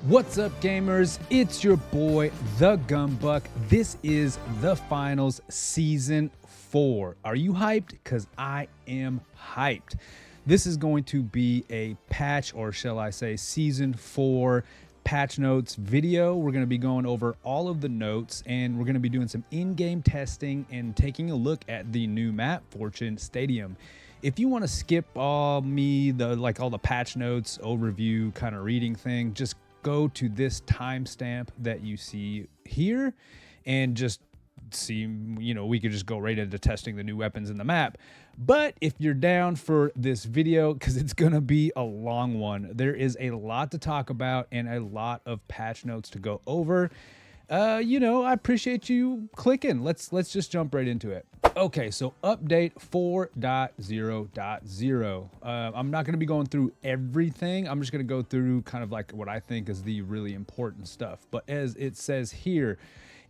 What's up, gamers? It's your boy, The Gumbuck. This is the finals, season 4. Are you hyped? Because I am hyped. This is going to be a patch, or shall I say, season 4 patch notes video. We're going to be going over all of the notes, and we're going to be doing some in-game testing and taking a look at the new map, Fortune Stadium. If you want to skip all the patch notes overview kind of reading thing, just go to this timestamp that you see here and just see, we could just go right into testing the new weapons in the map. But if you're down for this video, because it's going to be a long one, there is a lot to talk about and a lot of patch notes to go over. I appreciate you clicking. Let's just jump right into it. Okay, so update 4.0.0. I'm not going to be going through everything. I'm just going to go through kind of like what I think is the really important stuff. But as it says here,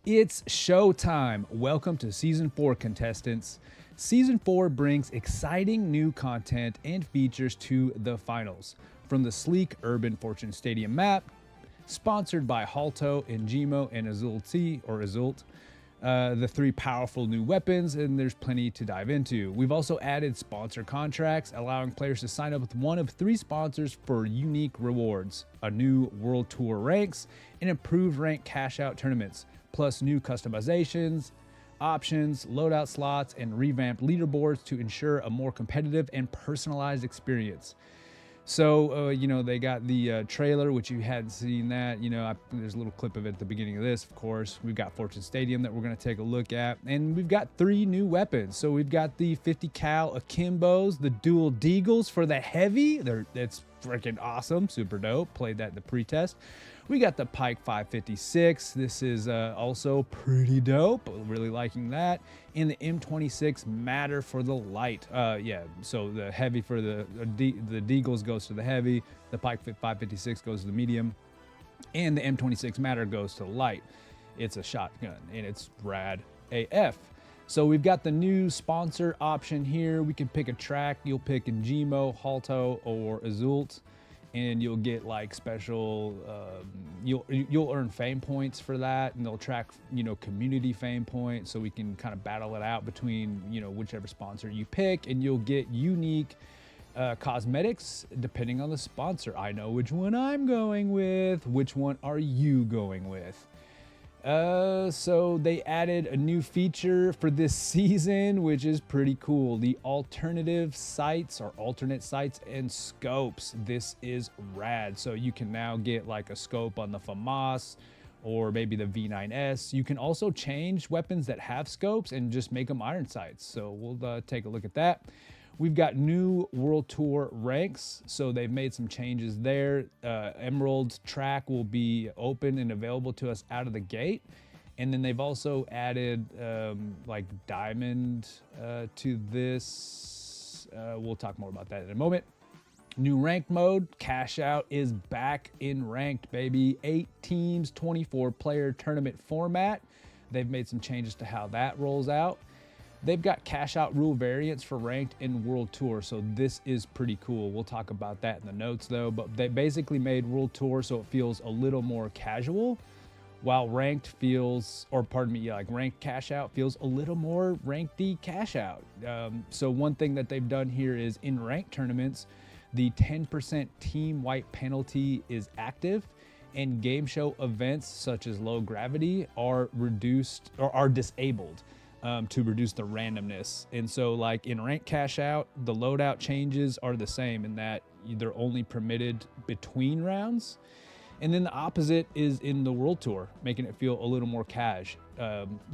it's showtime. Welcome to Season 4, contestants. Season 4 brings exciting new content and features to the finals. From the sleek urban Fortune Stadium map, sponsored by Halto, Njimo, and Azult, the 3 powerful new weapons, and there's plenty to dive into. We've also added sponsor contracts, allowing players to sign up with one of 3 sponsors for unique rewards, a new World Tour ranks, and improved rank cash out tournaments, plus new customizations, options, loadout slots, and revamped leaderboards to ensure a more competitive and personalized experience. So, they got the trailer, which you hadn't seen that. There's a little clip of it at the beginning of this, of course. We've got Fortune Stadium that we're going to take a look at. And we've got 3 new weapons. So we've got the 50 cal Akimbos, the dual Deagles for the heavy. That's freaking awesome. Super dope. Played that in the pre-test. We got the Pike 556. This is also pretty dope. Really liking that. And the M26 Matter for the light. So the heavy for the Deagles goes to the heavy. The Pike 556 goes to the medium. And the M26 Matter goes to the light. It's a shotgun and it's rad AF. So we've got the new sponsor option here. We can pick a track. You'll pick Njimo, Halto, or Azult. And you'll get like special, you'll earn fame points for that, and they'll track, community fame points, so we can kind of battle it out between, whichever sponsor you pick, and you'll get unique cosmetics depending on the sponsor. I know which one I'm going with. Which one are you going with? So they added a new feature for this season, which is pretty cool. The alternative sights, or alternate sights and scopes. This is rad. So you can now get like a scope on the FAMAS or maybe the V9S. You can also change weapons that have scopes and just make them iron sights. So we'll take a look at that. We've got new World Tour ranks, so they've made some changes there. Emerald track will be open and available to us out of the gate. And then they've also added Diamond to this. We'll talk more about that in a moment. New ranked mode, Cash Out is back in ranked, baby. 8 teams, 24 player tournament format. They've made some changes to how that rolls out. They've got cash out rule variants for ranked and World Tour, so this is pretty cool. We'll talk about that in the notes though, but they basically made World Tour so it feels a little more casual, while ranked ranked cash out feels a little more ranked D cash out. So one thing that they've done here is in ranked tournaments, the 10% team wipe penalty is active, and game show events such as low gravity are reduced or are disabled. To reduce the randomness. And so like in rank cash out, the loadout changes are the same in that they're only permitted between rounds. And then the opposite is in the World Tour, making it feel a little more cash.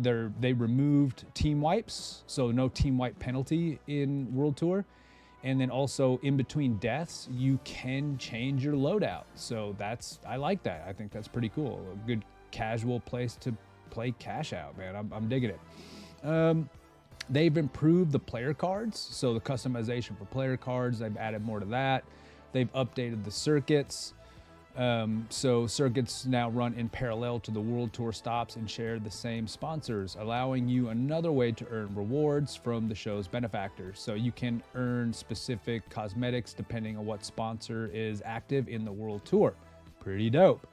They removed team wipes, so no team wipe penalty in World Tour. And then also in between deaths, you can change your loadout. So I like that. I think that's pretty cool. A good casual place to play cash out, man. I'm digging it. They've improved the player cards, so the customization for player cards, they've added more to that. They've updated the circuits. So circuits now run in parallel to the World Tour stops and share the same sponsors, allowing you another way to earn rewards from the show's benefactors. So you can earn specific cosmetics depending on what sponsor is active in the World Tour. Pretty dope.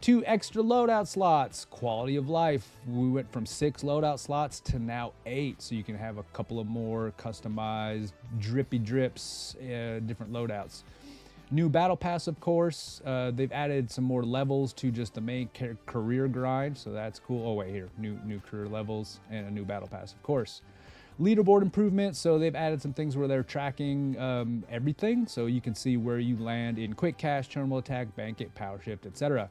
2 extra loadout slots. Quality of life. We went from 6 loadout slots to now 8, so you can have a couple of more customized drippy drips, different loadouts. New battle pass, of course. They've added some more levels to just the main career grind, so that's cool. Oh wait, here, new career levels and a new battle pass, of course. Leaderboard improvements, so they've added some things where they're tracking everything, so you can see where you land in quick cash, terminal attack, banquet, power shift, etc.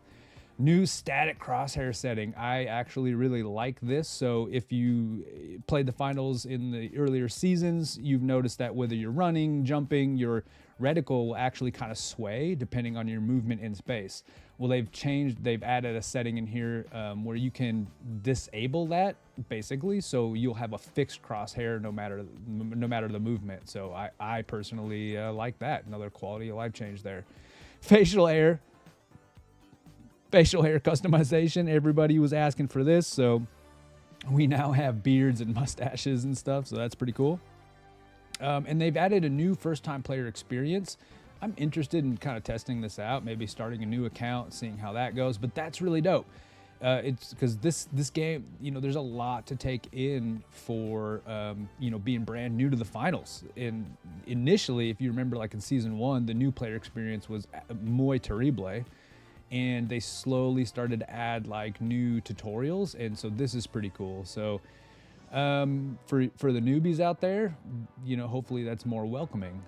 New static crosshair setting. I actually really like this. So if you played the finals in the earlier seasons, you've noticed that whether you're running, jumping, your reticle will actually kind of sway depending on your movement in space. Well, they've added a setting in here where you can disable that basically, so you'll have a fixed crosshair no matter the movement. So I personally like that. Another quality of life change there. Facial hair customization. Everybody was asking for this, so we now have beards and mustaches and stuff, so that's pretty cool. And they've added a new first-time player experience. I'm interested in kind of testing this out, maybe starting a new account, seeing how that goes, but that's really dope. It's because this game, there's a lot to take in for, being brand new to the finals. And initially, if you remember, like in season 1, the new player experience was muy terrible. And they slowly started to add like new tutorials, and so this is pretty cool. So for the newbies out there, hopefully that's more welcoming.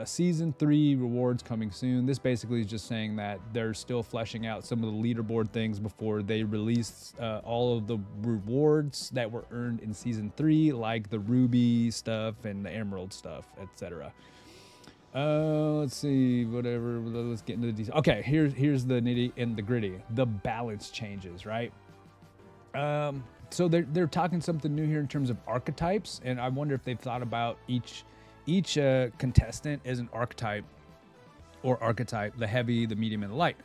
Season 3 rewards coming soon. This basically is just saying that they're still fleshing out some of the leaderboard things before they release all of the rewards that were earned in season 3, like the ruby stuff and the emerald stuff, etc. Let's see, whatever. Let's get into the details. Okay, here's the nitty and the gritty. The balance changes, right? So they're talking something new here in terms of archetypes, and I wonder if they've thought about each contestant as an archetype, the heavy, the medium, and the light.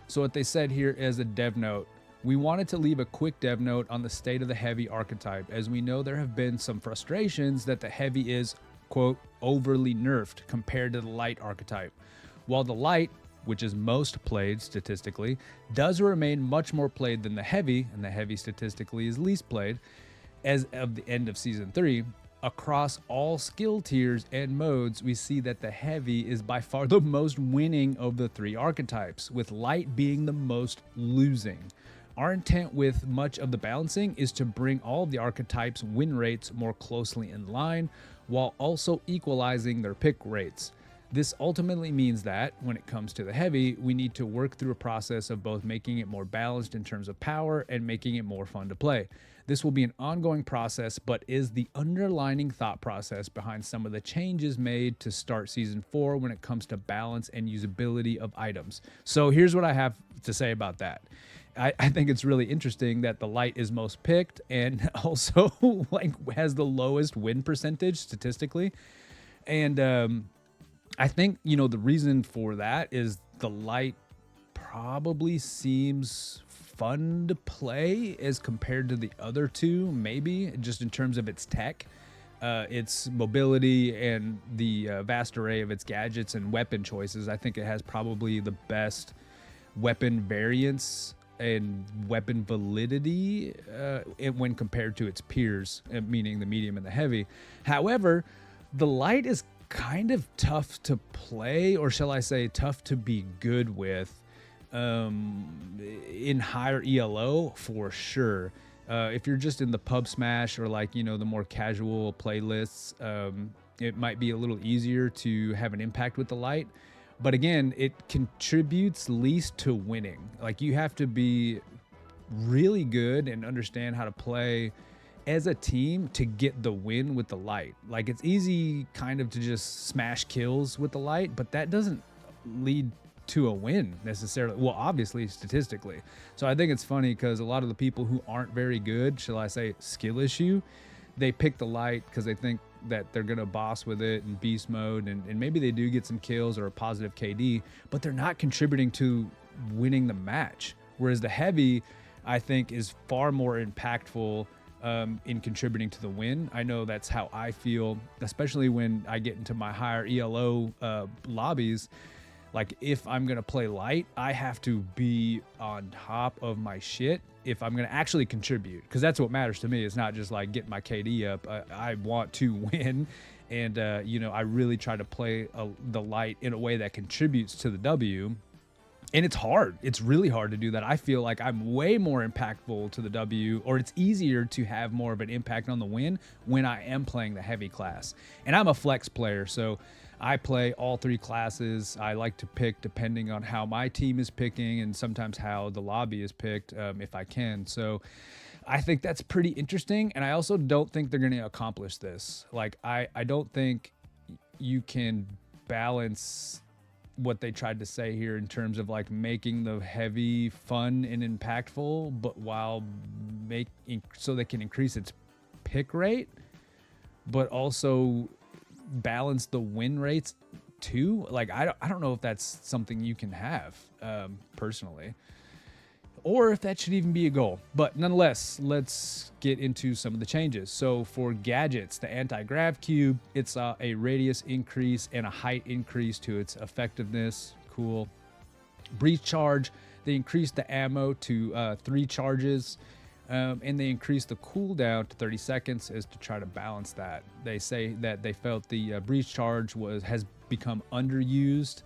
So what they said here is a dev note. We wanted to leave a quick dev note on the state of the heavy archetype, as we know there have been some frustrations that the heavy is, quote, overly nerfed compared to the light archetype. While the light, which is most played statistically, does remain much more played than the heavy, and the heavy statistically is least played, as of the end of season 3, across all skill tiers and modes, we see that the heavy is by far the most winning of the 3 archetypes, with light being the most losing. Our intent with much of the balancing is to bring all of the archetypes' win rates more closely in line, while also equalizing their pick rates. This ultimately means that, when it comes to the heavy, we need to work through a process of both making it more balanced in terms of power and making it more fun to play. This will be an ongoing process, but is the underlying thought process behind some of the changes made to start Season 4 when it comes to balance and usability of items. So here's what I have to say about that. I think it's really interesting that the light is most picked and also has the lowest win percentage statistically. And I think, the reason for that is the light probably seems fun to play as compared to the other 2, maybe just in terms of its tech, its mobility, and the vast array of its gadgets and weapon choices. I think it has probably the best weapon variance and weapon validity when compared to its peers, meaning the medium and the heavy. However, the light is kind of tough to play, or shall I say tough to be good with in higher ELO for sure. If you're just in the pub smash or the more casual playlists, it might be a little easier to have an impact with the light. But again, it contributes least to winning. You have to be really good and understand how to play as a team to get the win with the light. It's easy kind of to just smash kills with the light, but that doesn't lead to a win necessarily. Well, obviously statistically. So I think it's funny because a lot of the people who aren't very good, shall I say skill issue, they pick the light because they think that they're going to boss with it in beast mode, and maybe they do get some kills or a positive KD, but they're not contributing to winning the match. Whereas the heavy, I think, is far more impactful in contributing to the win. I know that's how I feel, especially when I get into my higher ELO lobbies. Like, if I'm going to play light, I have to be on top of my shit if I'm going to actually contribute, because that's what matters to me. It's not just like getting my KD up. I want to win. And, I really try to play the light in a way that contributes to the W. And it's hard. It's really hard to do that. I feel like I'm way more impactful to the W, or it's easier to have more of an impact on the win when I am playing the heavy class. And I'm a flex player, so I play all 3 classes. I like to pick depending on how my team is picking and sometimes how the lobby is picked, if I can. So I think that's pretty interesting. And I also don't think they're going to accomplish this. Like, I don't think you can balance what they tried to say here in terms of like making the heavy fun and impactful, but while so they can increase its pick rate, but also balance the win rates too. Like, I don't know if that's something you can have, personally, or if that should even be a goal. But nonetheless, let's get into some of the changes. So for gadgets, the anti-grav cube, it's a radius increase and a height increase to its effectiveness. Cool. Breach charge, they increased the ammo to 3 charges, and they increased the cooldown to 30 seconds as to try to balance that. They say that they felt the breach charge has become underused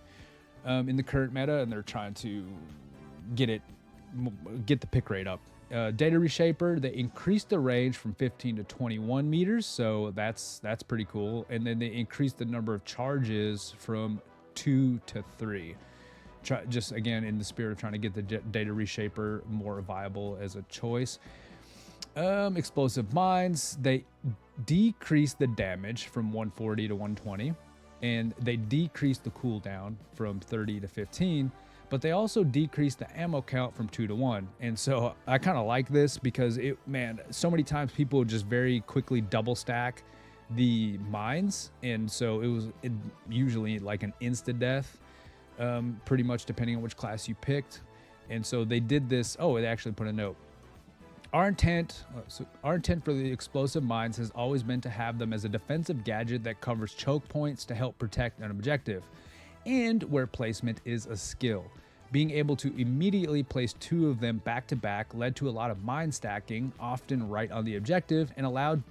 in the current meta, and they're trying to get the pick rate up. Data Reshaper, they increased the range from 15 to 21 meters, so that's pretty cool. And then they increased the number of charges from 2 to 3. Just again in the spirit of trying to get the Data Reshaper more viable as a choice. Explosive Mines, they decreased the damage from 140 to 120, and they decreased the cooldown from 30 to 15. But they also decreased the ammo count from 2 to 1. And so I kind of like this because so many times people just very quickly double stack the mines. And so it usually like an insta death, pretty much depending on which class you picked. And so they did this. Oh, they actually put a note. Our intent for the explosive mines has always been to have them as a defensive gadget that covers choke points to help protect an objective, and where placement is a skill. Being able to immediately place 2 of them back to back led to a lot of mine stacking, often right on the objective, and allowed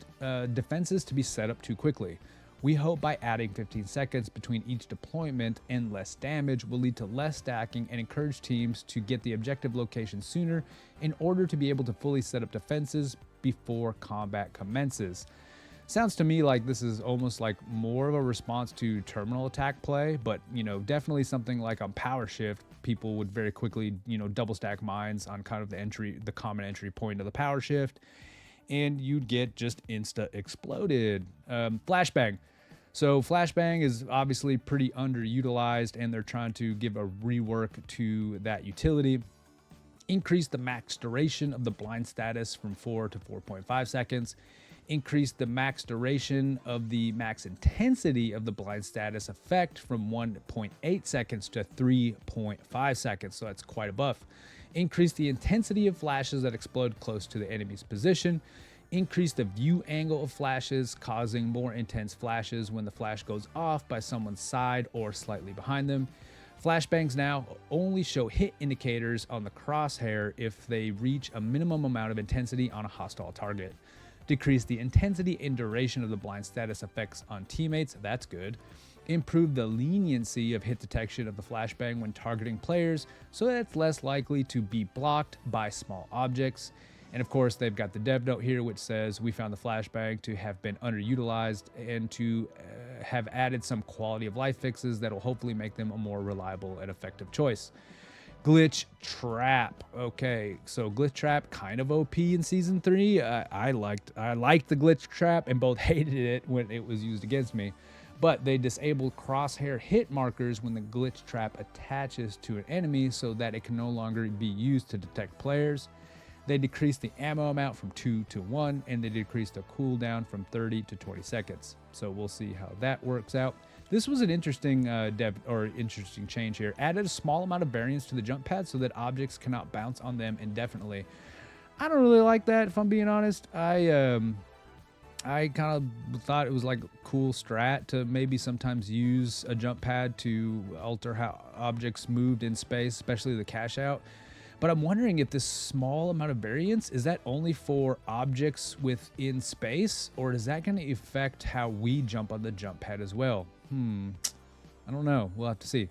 defenses to be set up too quickly. We hope by adding 15 seconds between each deployment and less damage will lead to less stacking and encourage teams to get the objective location sooner in order to be able to fully set up defenses before combat commences. Sounds to me like this is almost like more of a response to terminal attack play, but definitely something like on Power Shift, people would very quickly double stack mines on kind of the common entry point of the Power Shift, and you'd get just insta exploded. Flashbang. So Flashbang is obviously pretty underutilized, and they're trying to give a rework to that utility. Increase the max duration of the blind status from 4 to 4.5 seconds. Increase the max duration of the max intensity of the blind status effect from 1.8 seconds to 3.5 seconds, so that's quite a buff. Increase the intensity of flashes that explode close to the enemy's position. Increase the view angle of flashes, causing more intense flashes when the flash goes off by someone's side or slightly behind them. Flashbangs now only show hit indicators on the crosshair if they reach a minimum amount of intensity on a hostile target. Decrease the intensity and duration of the blind status effects on teammates, that's good. Improve the leniency of hit detection of the flashbang when targeting players so that it's less likely to be blocked by small objects. And of course, they've got the dev note here which says, we found the flashbang to have been underutilized and to have added some quality of life fixes that will hopefully make them a more reliable and effective choice. Glitch Trap. Okay, so Glitch Trap kind of OP in Season 3. I liked the Glitch Trap and both hated it when it was used against me. But they disabled crosshair hit markers when the Glitch Trap attaches to an enemy so that it can no longer be used to detect players. They decreased the ammo amount from 2 to 1, and they decreased the cooldown from 30 to 20 seconds. So we'll see how that works out. This was an interesting interesting change here. Added a small amount of variance to the jump pad so that objects cannot bounce on them indefinitely. I don't really like that, if I'm being honest. I kind of thought it was like a cool strat to maybe sometimes use a jump pad to alter how objects moved in space, especially the cash out. But I'm wondering if this small amount of variance, is that only for objects within space, or is that going to affect how we jump on the jump pad as well? I don't know. We'll have to see.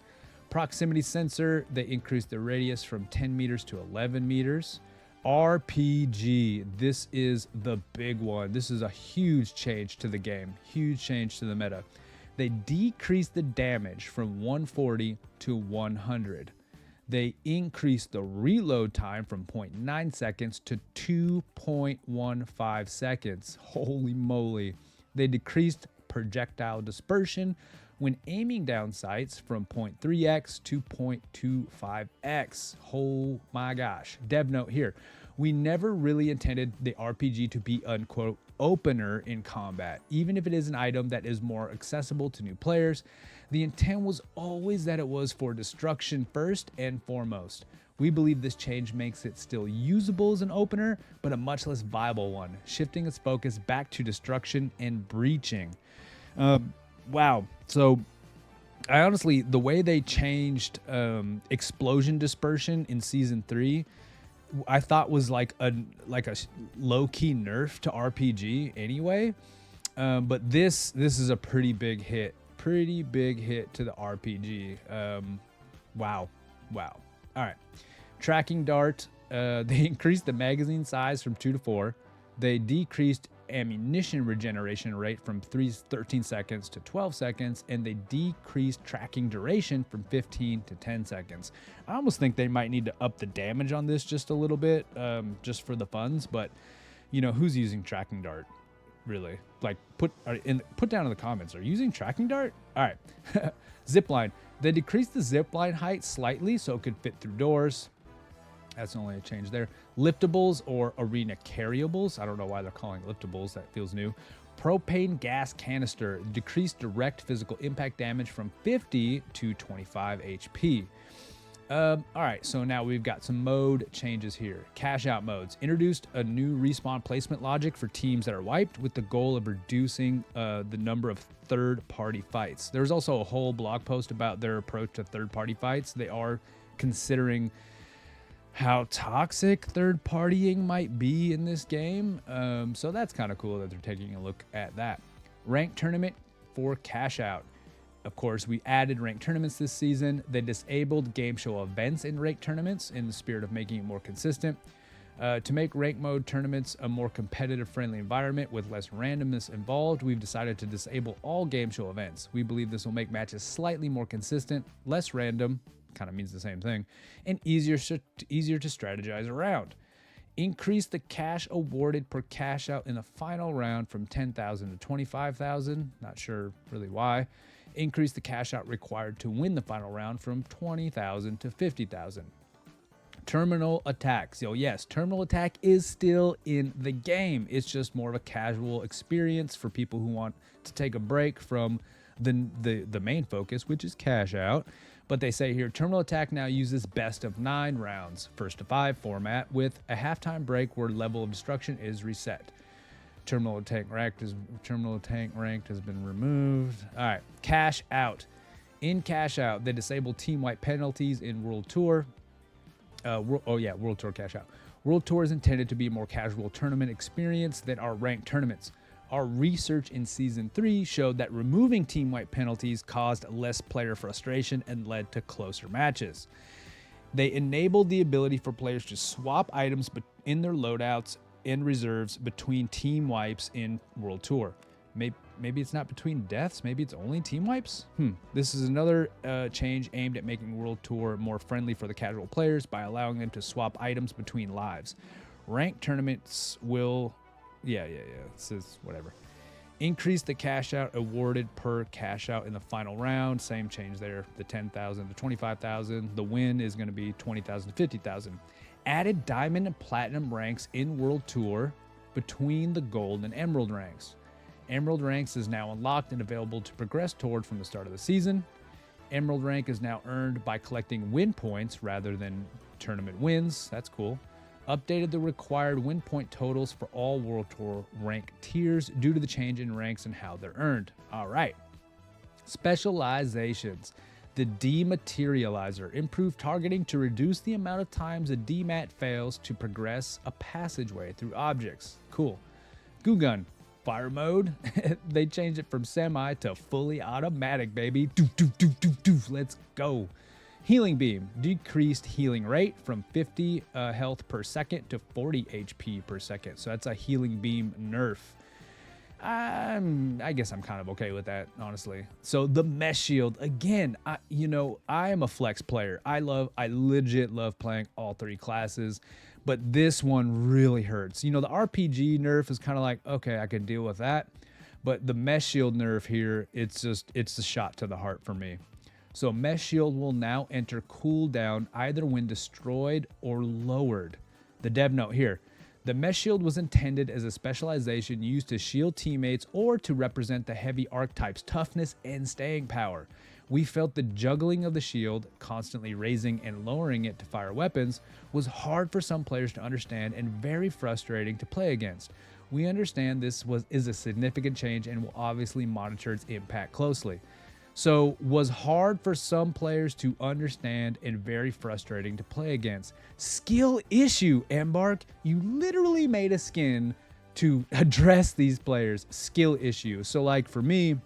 Proximity sensor, they increased the radius from 10 meters to 11 meters. RPG, this is the big one. This is a huge change to the game, huge change to the meta. They decreased the damage from 140 to 100. They increased the reload time from 0.9 seconds to 2.15 seconds. Holy moly. They decreased projectile dispersion when aiming down sights from 0.3x to 0.25x. Oh my gosh. Dev note here. We never really intended the RPG to be unquote opener in combat, even if it is an item that is more accessible to new players. The intent was always that it was for destruction first and foremost. We believe this change makes it still usable as an opener, but a much less viable one, shifting its focus back to destruction and breaching. Wow. So I honestly, the way they changed explosion dispersion in season 3, I thought was like a low-key nerf to RPG anyway. But this is a pretty big hit to the RPG. Wow. All right. Tracking dart. They increased the magazine size from 2 to 4. They decreased ammunition regeneration rate from 13 seconds to 12 seconds, and they decreased tracking duration from 15 to 10 seconds. I almost think they might need to up the damage on this just a little bit, just for the funds, but you know, who's using tracking dart? Really? Like, put down in the comments, are you using tracking dart? All right. Zipline. They decreased the zipline height slightly so it could fit through doors. That's only a change there. Liftables or arena carryables. I don't know why they're calling it liftables. That feels new. Propane gas canister. Decreased direct physical impact damage from 50 to 25 HP. All right, so now we've got some mode changes here. Cash out modes. Introduced a new respawn placement logic for teams that are wiped with the goal of reducing the number of third-party fights. There's also a whole blog post about their approach to third-party fights. They are considering how toxic third partying might be in this game. So that's kind of cool that they're taking a look at that. Ranked tournament for cash out. Of course, we added ranked tournaments this season. They disabled game show events in ranked tournaments in the spirit of making it more consistent. To make ranked mode tournaments a more competitive friendly environment with less randomness involved, we've decided to disable all game show events. We believe this will make matches slightly more consistent, less random, kind of means the same thing, and easier to strategize around. Increase the cash awarded per cash out in the final round from 10,000 to 25,000. Not sure really why. Increase the cash out required to win the final round from 20,000 to 50,000. Terminal attack. So yes, terminal attack is still in the game. It's just more of a casual experience for people who want to take a break from the main focus, which is cash out. But they say here, terminal attack now uses best of 9 rounds, first to 5 format, with a halftime break where level of destruction is reset. Terminal tank ranked has been removed. All right, cash out. In cash out, they disable team wipe penalties in World Tour. World Tour cash out. World Tour is intended to be a more casual tournament experience than our ranked tournaments. Our research in Season 3 showed that removing team wipe penalties caused less player frustration and led to closer matches. They enabled the ability for players to swap items in their loadouts and reserves between team wipes in World Tour. Maybe it's not between deaths, maybe it's only team wipes? This is another change aimed at making World Tour more friendly for the casual players by allowing them to swap items between lives. Ranked tournaments will... This is whatever. Increase the cash out awarded per cash out in the final round. Same change there. The 10,000 to 25,000. The win is going to be 20,000 to 50,000. Added diamond and platinum ranks in World Tour between the gold and emerald ranks. Emerald ranks is now unlocked and available to progress toward from the start of the season. Emerald rank is now earned by collecting win points rather than tournament wins. That's cool. updated the required win point totals for all World Tour rank tiers due to the change in ranks and how they're earned. All right. Specializations. The Dematerializer improved targeting to reduce the amount of times a demat fails to progress a passageway through objects. Cool. Goo Gun. Fire mode. They changed it from semi to fully automatic, baby. Let's go. Healing Beam. Decreased healing rate from 50 health per second to 40 HP per second. So that's a Healing Beam nerf. I guess I'm kind of okay with that, honestly. So the Mesh Shield, again, I am a flex player. I legit love playing all three classes, but this one really hurts. The RPG nerf is kind of like, okay, I can deal with that. But the Mesh Shield nerf here, it's a shot to the heart for me. So Mesh Shield will now enter cooldown either when destroyed or lowered. The dev note here. The Mesh Shield was intended as a specialization used to shield teammates or to represent the heavy archetype's toughness and staying power. We felt the juggling of the shield, constantly raising and lowering it to fire weapons, was hard for some players to understand and very frustrating to play against. We understand this is a significant change and will obviously monitor its impact closely. So, was hard for some players to understand and very frustrating to play against. Skill issue, Embark. You literally made a skin to address these players' skill issue. So, like for me,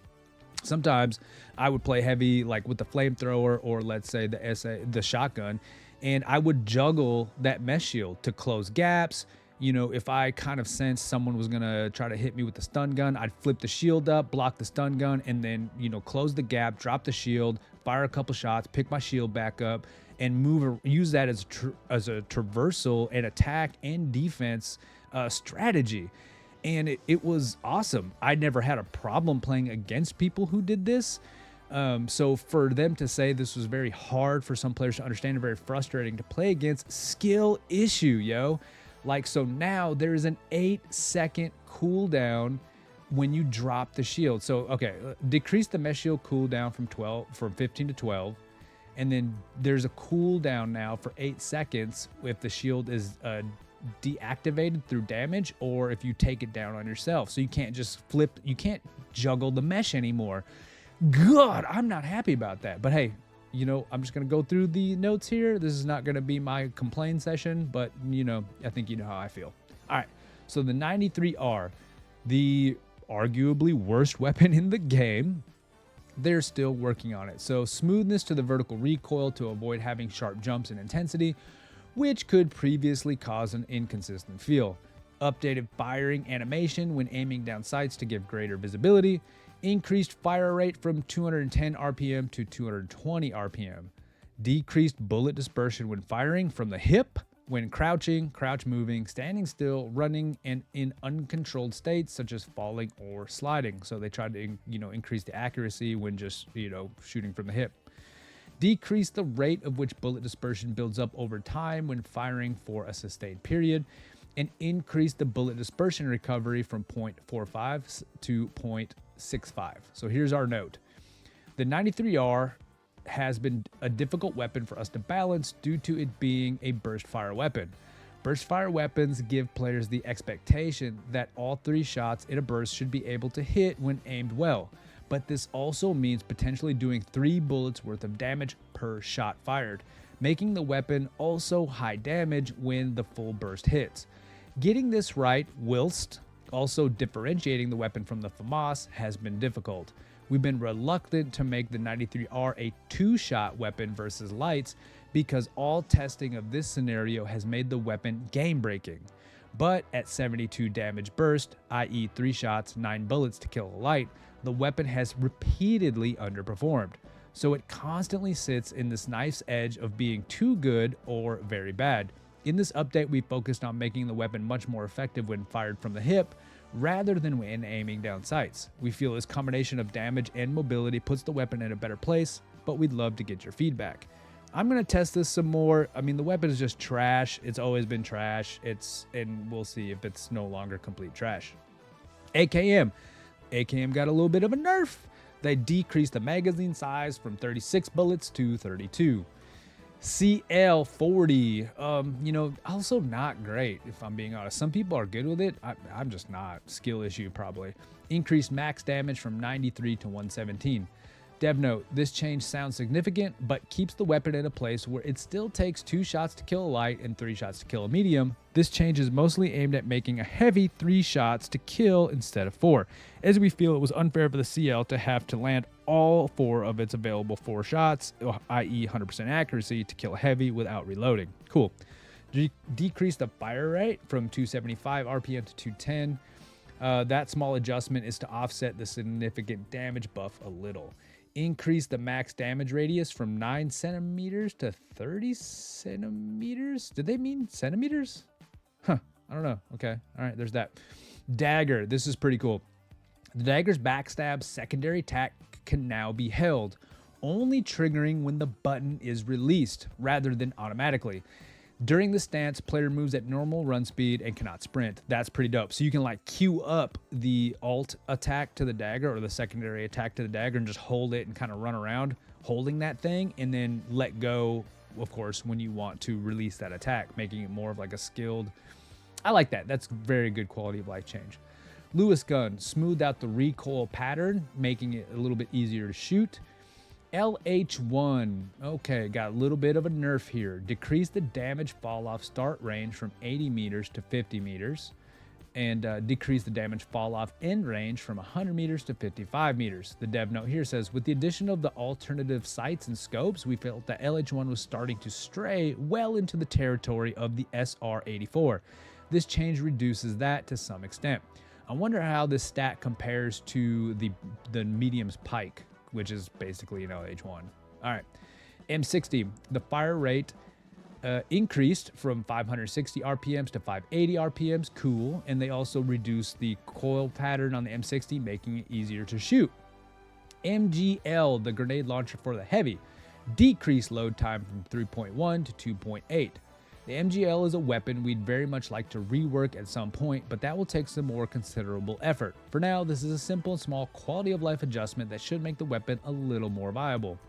sometimes I would play heavy, like with the flamethrower or let's say the shotgun, and I would juggle that Mesh Shield to close gaps. If I kind of sensed someone was going to try to hit me with the stun gun, I'd flip the shield up, block the stun gun, and then, close the gap, drop the shield, fire a couple shots, pick my shield back up, and use that as a traversal and attack and defense strategy. And it was awesome. I never had a problem playing against people who did this. So for them to say this was very hard for some players to understand and very frustrating to play against, skill issue, yo. So now there is an 8-second cooldown when you drop the shield. So, okay, decrease the Mesh Shield cooldown from 15 to 12. And then there's a cooldown now for 8 seconds if the shield is deactivated through damage or if you take it down on yourself. So you can't just you can't juggle the mesh anymore. God, I'm not happy about that. But hey, I'm just going to go through the notes here. This is not going to be my complain session, but, I think you know how I feel. All right, so the 93R, the arguably worst weapon in the game, they're still working on it. So smoothness to the vertical recoil to avoid having sharp jumps in intensity, which could previously cause an inconsistent feel. Updated firing animation when aiming down sights to give greater visibility. Increased fire rate from 210 RPM to 220 RPM. Decreased bullet dispersion when firing from the hip, when crouching, crouch moving, standing still, running, and in uncontrolled states such as falling or sliding. So they tried to, increase the accuracy when just, shooting from the hip. Decrease the rate of which bullet dispersion builds up over time when firing for a sustained period. And increase the bullet dispersion recovery from 0.45 to 0.65. So here's our note. The 93R has been a difficult weapon for us to balance due to it being a burst fire weapon. Burst fire weapons give players the expectation that all 3 shots in a burst should be able to hit when aimed well. But this also means potentially doing 3 bullets worth of damage per shot fired, making the weapon also high damage when the full burst hits. Getting this right whilst also differentiating the weapon from the FAMAS has been difficult. We've been reluctant to make the 93R a 2-shot weapon versus lights because all testing of this scenario has made the weapon game-breaking. But at 72 damage burst, i.e. 3 shots, 9 bullets to kill a light, the weapon has repeatedly underperformed. So it constantly sits in this nice edge of being too good or very bad. In this update, we focused on making the weapon much more effective when fired from the hip, rather than when aiming down sights. We feel this combination of damage and mobility puts the weapon in a better place, but we'd love to get your feedback. I'm going to test this some more. I mean, the weapon is just trash. It's always been trash. And we'll see if it's no longer complete trash. AKM. AKM got a little bit of a nerf. They decreased the magazine size from 36 bullets to 32. CL40, also not great if I'm being honest. Some people are good with it. I'm just not. Skill issue probably. Increased max damage from 93 to 117. Dev note, this change sounds significant, but keeps the weapon in a place where it still takes 2 shots to kill a light and 3 shots to kill a medium. This change is mostly aimed at making a heavy 3 shots to kill instead of 4, as we feel it was unfair for the CL to have to land all 4 of its available 4 shots, i.e. 100% accuracy, to kill a heavy without reloading. Cool. Decrease the fire rate from 275 RPM to 210. That small adjustment is to offset the significant damage buff a little. Increase the max damage radius from 9 centimeters to 30 centimeters. Did they mean centimeters? I don't know. Okay. All right. There's that. Dagger. This is pretty cool. The dagger's backstab secondary attack can now be held, only triggering when the button is released rather than automatically. During the stance, player moves at normal run speed and cannot sprint. That's pretty dope. So you can like queue up the alt attack to the dagger or the secondary attack to the dagger and just hold it and kind of run around holding that thing and then let go, of course, when you want to release that attack, making it more of like a skilled. I like that. That's very good quality of life change. Lewis gun smoothed out the recoil pattern, making it a little bit easier to shoot. LH1, okay, got a little bit of a nerf here. Decrease the damage fall off start range from 80 meters to 50 meters, and decrease the damage fall off end range from 100 meters to 55 meters. The dev note here says, with the addition of the alternative sights and scopes, we felt that LH1 was starting to stray well into the territory of the SR84. This change reduces that to some extent. I wonder how this stat compares to the medium's pike, which is basically an LH1. All right. M60, the fire rate increased from 560 RPMs to 580 RPMs. Cool. And they also reduced the coil pattern on the M60, making it easier to shoot. MGL, the grenade launcher for the heavy, decreased load time from 3.1 to 2.8. The MGL is a weapon we'd very much like to rework at some point, but that will take some more considerable effort. For now, this is a simple and small quality of life adjustment that should make the weapon a little more viable.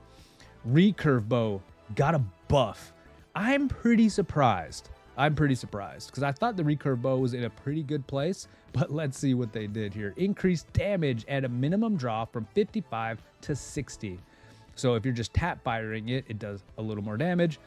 Recurve bow got a buff. I'm pretty surprised because I thought the recurve bow was in a pretty good place, but let's see what they did here. Increased damage at a minimum draw from 55 to 60. So if you're just tap firing it, it does a little more damage.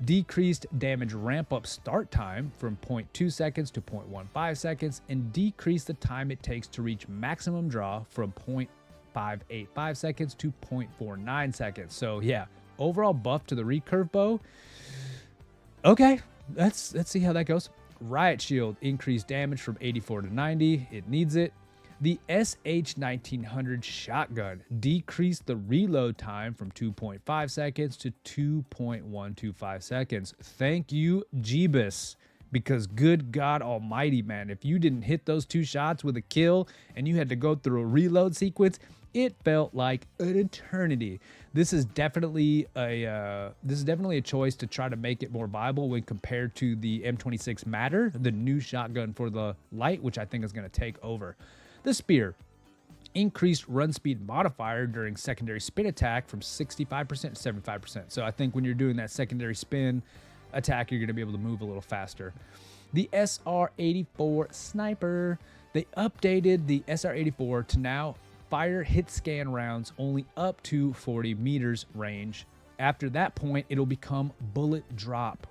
Decreased damage ramp up start time from 0.2 seconds to 0.15 seconds, and decrease the time it takes to reach maximum draw from 0.585 seconds to 0.49 seconds. So yeah, overall buff to the recurve bow. Okay, let's see how that goes. Riot shield increased damage from 84 to 90. It needs it. The SH-1900 shotgun decreased the reload time from 2.5 seconds to 2.125 seconds. Thank you, Jeebus, because good God almighty, man, if you didn't hit those 2 shots with a kill and you had to go through a reload sequence, it felt like an eternity. This is definitely a choice to try to make it more viable when compared to the M26 Matter, the new shotgun for the light, which I think is going to take over. The spear increased run speed modifier during secondary spin attack from 65% to 75%. So I think when you're doing that secondary spin attack, you're going to be able to move a little faster. The SR84 sniper, they updated the SR84 to now fire hit scan rounds only up to 40 meters range. After that point, it'll become bullet drop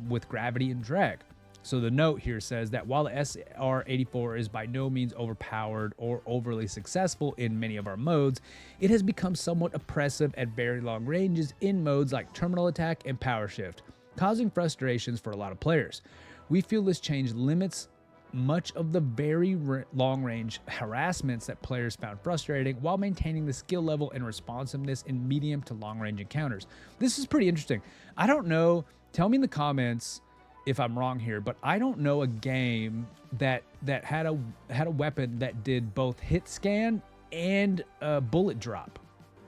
with gravity and drag. So the note here says that while the SR84 is by no means overpowered or overly successful in many of our modes, it has become somewhat oppressive at very long ranges in modes like terminal attack and power shift, causing frustrations for a lot of players. We feel this change limits much of the very long range harassments that players found frustrating while maintaining the skill level and responsiveness in medium to long range encounters. This is pretty interesting. I don't know, tell me in the comments if I'm wrong here, but I don't know a game that had a weapon that did both hit scan and bullet drop,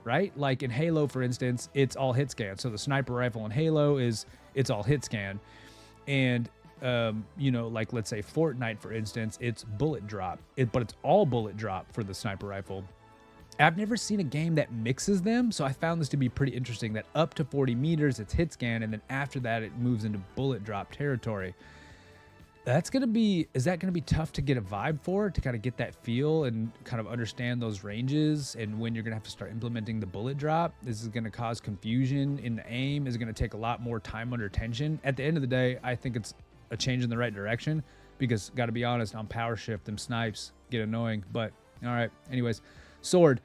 right? Like in Halo, for instance, it's all hit scan. So the sniper rifle in Halo it's all hit scan, and like let's say Fortnite, for instance, it's bullet drop. But it's all bullet drop for the sniper rifle. I've never seen a game that mixes them, so I found this to be pretty interesting, that up to 40 meters, it's hit scan, and then after that, it moves into bullet drop territory. That's going to be, is that going to be tough to get a vibe for, to kind of get that feel and kind of understand those ranges and when you're going to have to start implementing the bullet drop? This is going to cause confusion in the aim. Is it going to take a lot more time under tension? At the end of the day, I think it's a change in the right direction because, got to be honest, on power shift, them snipes get annoying. But all right, anyways, sword.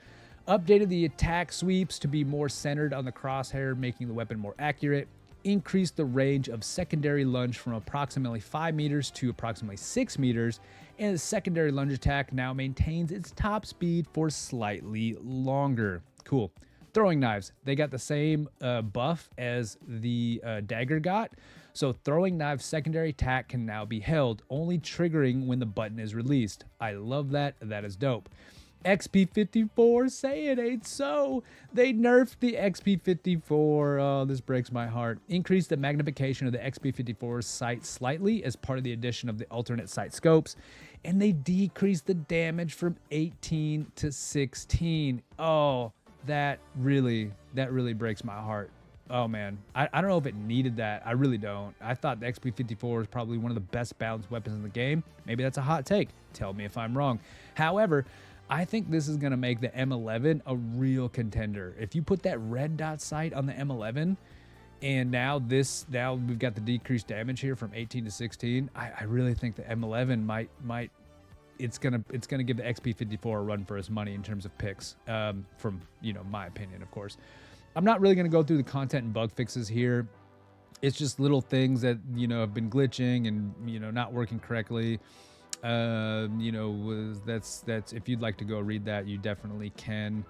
Updated the attack sweeps to be more centered on the crosshair, making the weapon more accurate. Increased the range of secondary lunge from approximately 5 meters to approximately 6 meters, and the secondary lunge attack now maintains its top speed for slightly longer. Cool. Throwing knives, they got the same buff as the dagger got, so throwing knives secondary attack can now be held, only triggering when the button is released. I love that. That is dope. XP54, say it ain't so. They nerfed the XP54. Oh, this breaks my heart. Increased the magnification of the XP54's sight slightly as part of the addition of the alternate sight scopes, and they decreased the damage from 18 to 16. Oh, that really breaks my heart. Oh man, I don't know if it needed that. I really don't. I thought the XP54 was probably one of the best balanced weapons in the game. Maybe that's a hot take. Tell me if I'm wrong. However, I think this is going to make the M11 a real contender. If you put that red dot sight on the M11, and now we've got the decreased damage here from 18 to 16, I really think the M11 might it's gonna give the XP54 a run for its money in terms of picks, from my opinion, of course. I'm not really gonna go through the content and bug fixes here. It's just little things that have been glitching and not working correctly. That's if you'd like to go read that, you definitely can.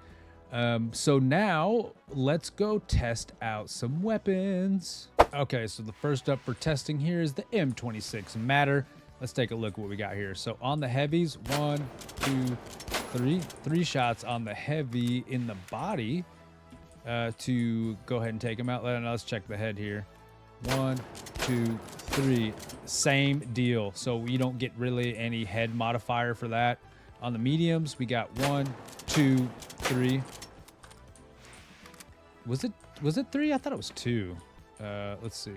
So now let's go test out some weapons. Okay, so the first up for testing here is the M26 Matter. Let's take a look at what we got here. So on the heavies, 1, 2, 3 shots on the heavy in the body to go ahead and take him out. Let's check the head here. 1, 2, 3, same deal. So we don't get really any head modifier for that. On the mediums, we got 1, 2, 3. Was it 3? I thought it was 2. Let's see.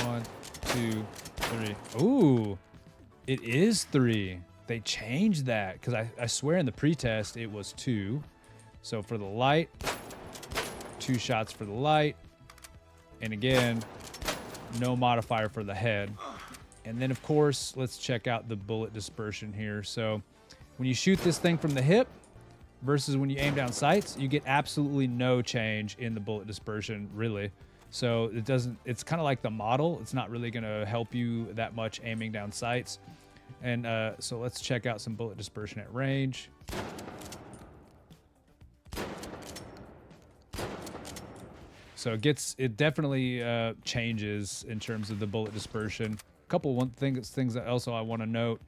1, 2, 3. Ooh, it is 3. They changed that because I swear in the pretest it was 2. So for the light, 2 shots for the light, and again, no modifier for the head. And then of course, let's check out the bullet dispersion here. So when you shoot this thing from the hip versus when you aim down sights, you get absolutely no change in the bullet dispersion, really. So it's kind of like the model. It's not really gonna help you that much aiming down sights. And so let's check out some bullet dispersion at range. So it definitely changes in terms of the bullet dispersion. A couple things that also I want to note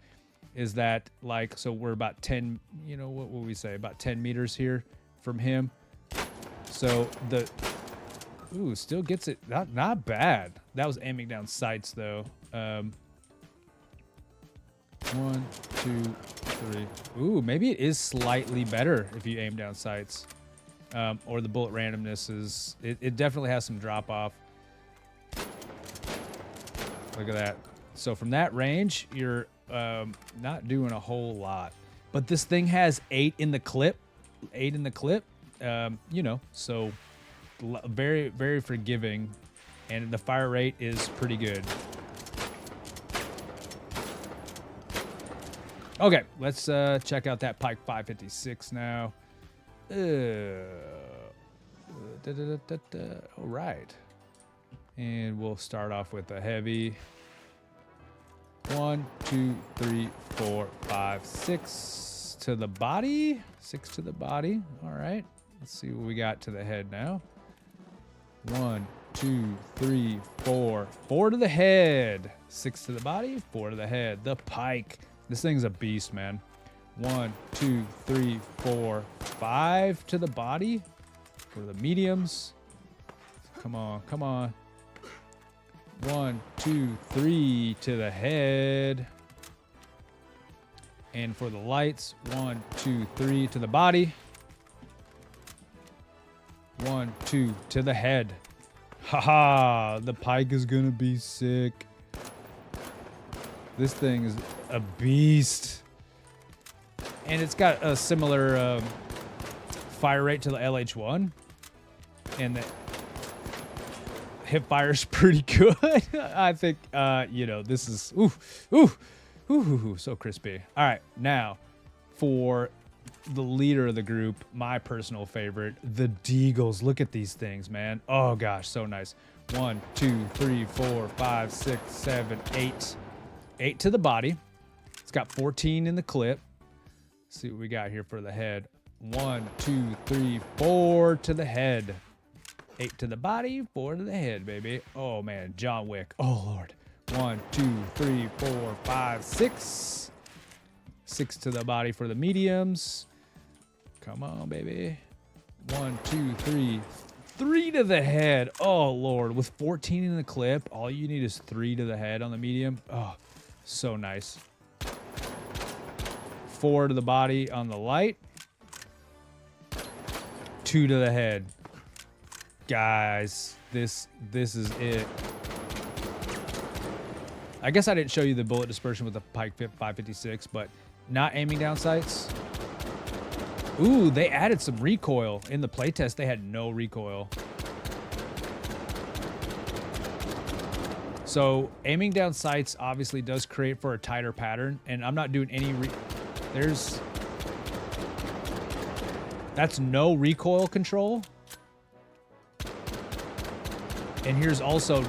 is that, like, so we're about 10, what will we say, about 10 meters here from him. So still gets it, not bad. That was aiming down sights though. 1, 2, 3. Ooh, maybe it is slightly better if you aim down sights. Or the bullet randomness it definitely has some drop off. Look at that. So from that range, you're not doing a whole lot. But this thing has 8 in the clip. So very, very forgiving. And the fire rate is pretty good. Okay, let's check out that Pike 556 now. All right, and we'll start off with a heavy. 1, 2, 3, 4, 5, 6 to the body. 6 to the body. All right, let's see what we got to the head now. 1, 2, 3, 4. 4 to the head. 6 to the body. 4 to the head. The Pike. This thing's a beast, man. 1, 2, 3, 4, 5 to the body for the mediums. Come on, come on. 1, 2, 3 to the head. And for the lights, 1, 2, 3 to the body. 1, 2, to the head. Haha, the pike is gonna be sick. This thing is a beast. And it's got a similar fire rate to the LH1. And the hip fire is pretty good. I think, you know, this is, so crispy. All right, now for the leader of the group, my personal favorite, the Deagles. Look at these things, man. Oh gosh, so nice. 1, 2, 3, 4, 5, 6, 7, 8. 8 to the body. It's got 14 in the clip. Let's see what we got here for the head. 1, 2, 3, 4 to the head. 8 to the body, 4 to the head, baby. Oh man, John Wick. Oh Lord. 1, 2, 3, 4, 5, 6. 6 to the body for the mediums. Come on, baby. 1, 2, 3. 3 to the head. Oh Lord. With 14 in the clip, all you need is 3 to the head on the medium. Oh, so nice. 4 to the body on the light. 2 to the head. Guys, this is it. I guess I didn't show you the bullet dispersion with the Pike 556, but not aiming down sights. Ooh, they added some recoil. In the playtest, they had no recoil. So aiming down sights obviously does create for a tighter pattern, and I'm not doing any that's no recoil control. And here's also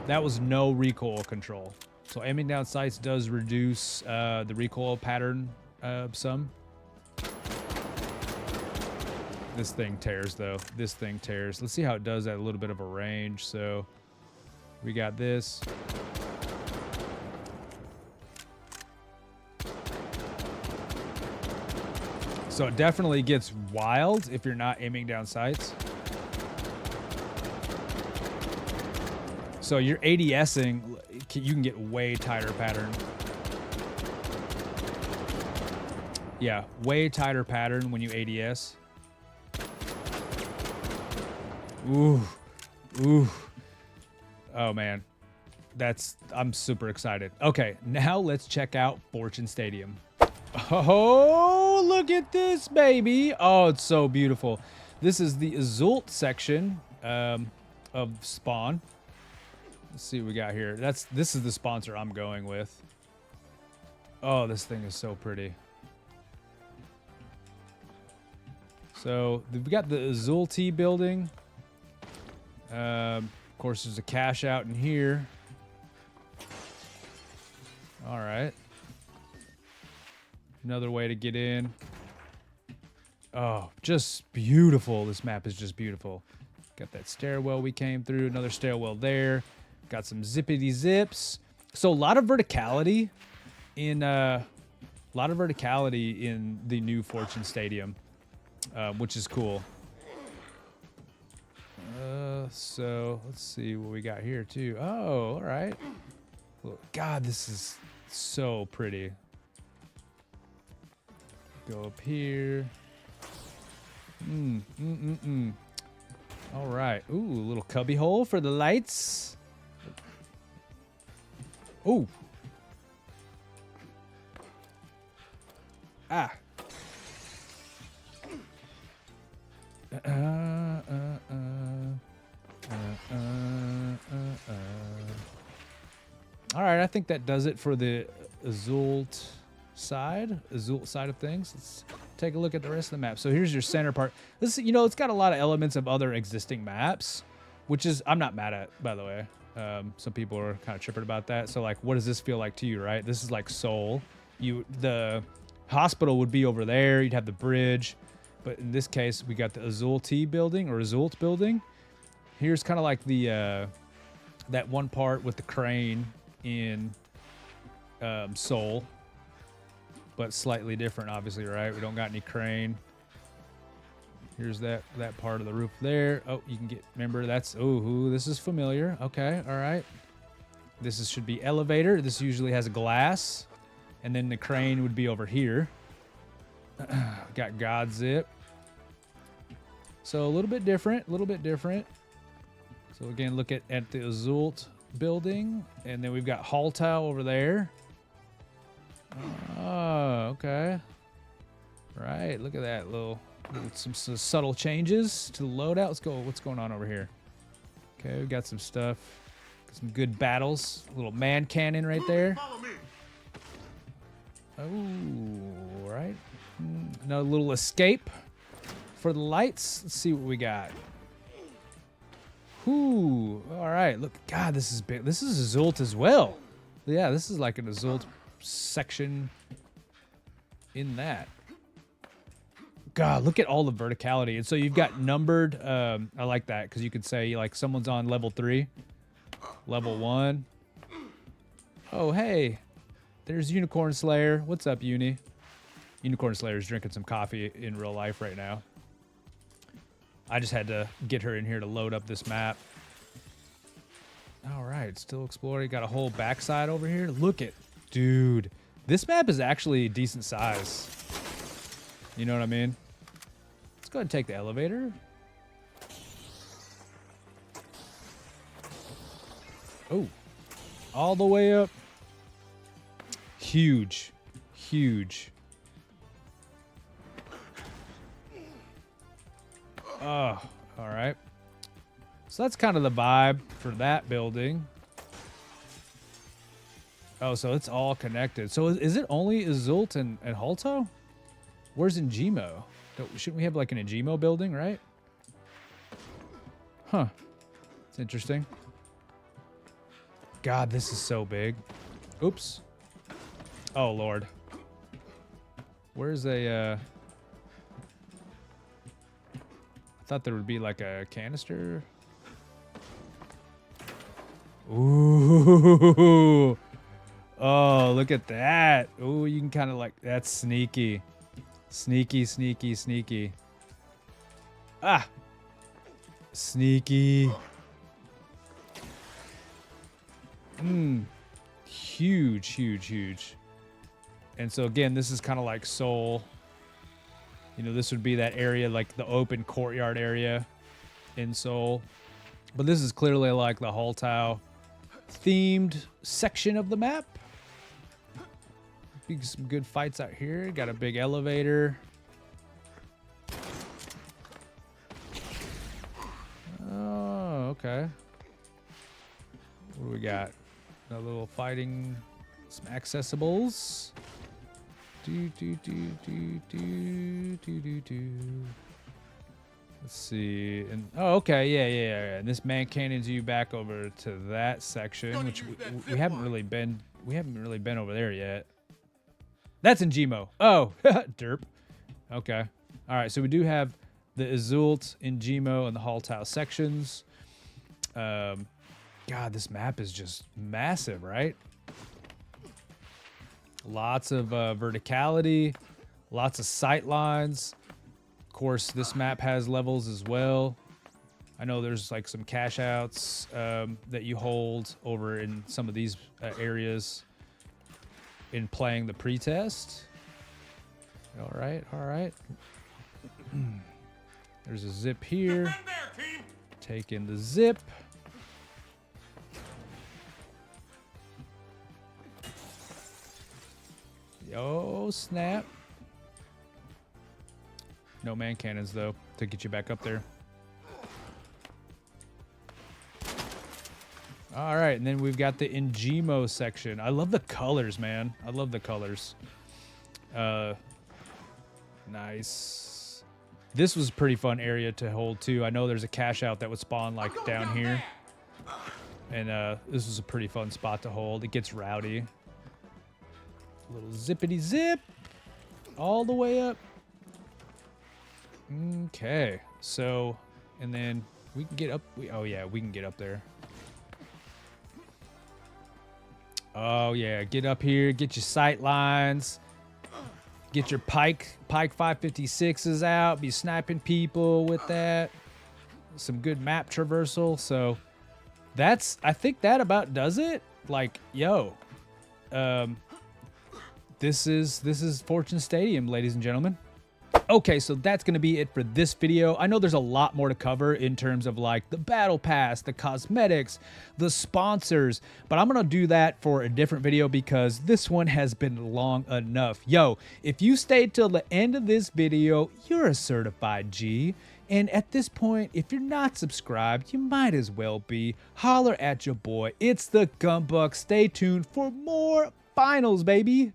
that was no recoil control. So aiming down sights does reduce the recoil pattern some. This thing tears though. This thing tears. Let's see how it does at a little bit of a range. So we got this. So it definitely gets wild if you're not aiming down sights. So you're ADSing, you can get way tighter pattern. Yeah, way tighter pattern when you ADS. Ooh, ooh. Oh man, I'm super excited. Okay, now let's check out Fortune Stadium. Oh, look at this, baby. Oh, it's so beautiful. This is the Azult section of Spawn. Let's see what we got here. This is the sponsor I'm going with. Oh, this thing is so pretty. So we've got the Azult building. Of course, there's a cash out in here. All right. Another way to get in. Oh, just beautiful. This map is just beautiful. Got that stairwell we came through. Another stairwell there. Got some zippity zips. So a lot of verticality in the new Fortune Stadium, which is cool. So let's see what we got here too. Oh, all right. God, this is so pretty. Go up here. All right. Ooh, a little cubby hole for the lights. Ooh. Ah. All right, I think that does it for the Azult side of things. Let's take a look at the rest of the map. So here's your center part. This, you know, it's got a lot of elements of other existing maps, which is I'm not mad at, by the way. Some people are kind of tripping about that. So like, what does this feel like to you, right? This is like Seoul. The hospital would be over there. You'd have the bridge. But in this case, we got the Azult building or Azult building. Here's kind of like the that one part with the crane in Seoul, but slightly different, obviously, right? We don't got any crane. Here's that part of the roof there. Oh, you can remember that's, ooh, this is familiar. Okay, all right. This should be elevator. This usually has a glass, and then the crane would be over here. Got God Zip. So a little bit different, a little bit different. So again, look at the Azult building, and then we've got Haltau over there. Oh, okay. Right, look at that some subtle changes to the loadout. Let's go. What's going on over here? Okay, we got some stuff. Got some good battles. A little man cannon right there. Oh, right. Another little escape for the lights. Let's see what we got. Ooh, all right. Look, God, this is big. This is Azult as well. Yeah, this is like an Azult section in that. God, look at all the verticality. And so you've got numbered. I like that because you could say like someone's on level 3, level 1. Oh, hey, there's Unicorn Slayer. What's up, Uni? Unicorn Slayer is drinking some coffee in real life right now. I just had to get her in here to load up this map. All right, still exploring. Got a whole backside over here. Look at, dude, this map is actually decent size. You know what I mean? Let's go ahead and take the elevator. Oh, all the way up. Huge, huge. Oh, all right. So that's kind of the vibe for that building. Oh, so it's all connected. So is it only Azult and Haltau? Where's Njimo? Shouldn't we have like an Njimo building, right? Huh. It's interesting. God, this is so big. Oops. Oh, Lord. Where's a... I thought there would be like a canister. Ooh. Oh, look at that. Ooh, you can kind of like... That's sneaky. Sneaky, sneaky, sneaky. Ah! Sneaky. Huge, huge, huge. And so again, this is kind of like Seoul. You know, this would be that area, like the open courtyard area in Seoul. But this is clearly like the Haltau themed section of the map. Some good fights out here. Got a big elevator. Oh, okay. What do we got? A little fighting, some accessibles. Let's see. And oh, okay, yeah. And this man cannons you back over to that section, which we haven't really been. We haven't really been over there yet. That's Njimo. Oh, derp. Okay. All right. So we do have the Azult, Njimo, and the Haltau sections. God, this map is just massive, right? Lots of verticality, lots of sight lines. Of course, this map has levels as well. I know there's like some cash outs that you hold over in some of these areas in playing the pre-test. All right, all right. There's a zip here. Taking the zip. Oh, snap. No man cannons, though, to get you back up there. All right, and then we've got the Njimo section. I love the colors, man. I love the colors. Nice. This was a pretty fun area to hold, too. I know there's a cash out that would spawn, like, down here. And this was a pretty fun spot to hold. It gets rowdy. Little zippity zip. All the way up. Okay. So, and then we can get up. Oh, yeah, we can get up there. Oh, yeah. Get up here. Get your sight lines. Get your Pike 556s out. Be sniping people with that. Some good map traversal. So that's, I think that about does it. Like, yo. This is Fortune Stadium, ladies and gentlemen. Okay, so that's going to be it for this video. I know there's a lot more to cover in terms of like the battle pass, the cosmetics, the sponsors, but I'm going to do that for a different video because this one has been long enough. Yo, if you stayed till the end of this video, you're a certified G. And at this point, if you're not subscribed, you might as well be. Holler at your boy. It's the Gumbuck. Stay tuned for more finals, baby.